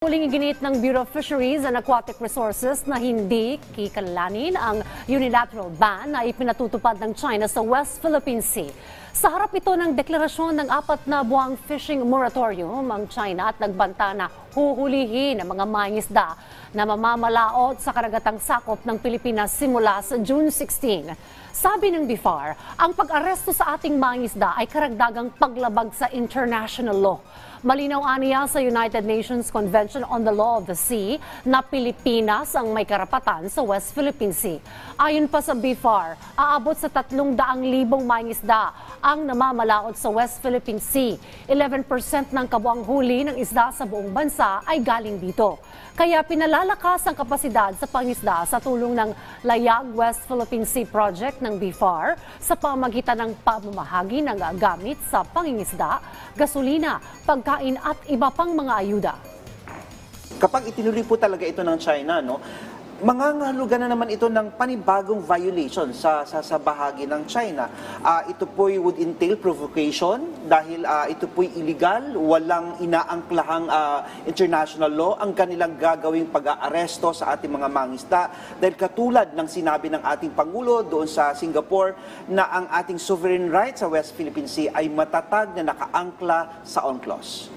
Muling iginit ng Bureau of Fisheries and Aquatic Resources na hindi kikalanin ang unilateral ban na ipinatutupad ng China sa West Philippine Sea. Sa harap ito ng deklarasyon ng 4 na buwang fishing moratorium ang China at nagbanta na huhulihin ang mga mangingisda na mamamalaot sa karagatang sakop ng Pilipinas simula sa June 16. Sabi ng BIFAR, ang pag-aresto sa ating mangingisda ay karagdagang paglabag sa international law. Malinaw aniya sa United Nations Convention on the Law of the Sea na Pilipinas ang may karapatan sa West Philippine Sea. Ayon pa sa BIFAR, aabot sa 300,000 mangingisda ang namamalaot sa West Philippine Sea. 11% ng kabuang huli ng isda sa buong bansa ay galing dito. Kaya pinalalakas ang kapasidad sa pangisda sa tulong ng Layag West Philippine Sea Project ng BIFAR sa pamamagitan ng pamamahagi ng gamit sa pangingisda, gasolina, pagkain at iba pang mga ayuda. Kapag itinuloy po talaga ito ng China, mangangahulugan na naman ito ng panibagong violation sa bahagi ng China. Ito po would entail provocation dahil ito po illegal, walang inaangklahang international law ang kanilang gagawing pag-aaresto sa ating mga mangisda. Dahil katulad ng sinabi ng ating Pangulo doon sa Singapore na ang ating sovereign rights sa West Philippine Sea ay matatag na nakaangkla sa UNCLOS.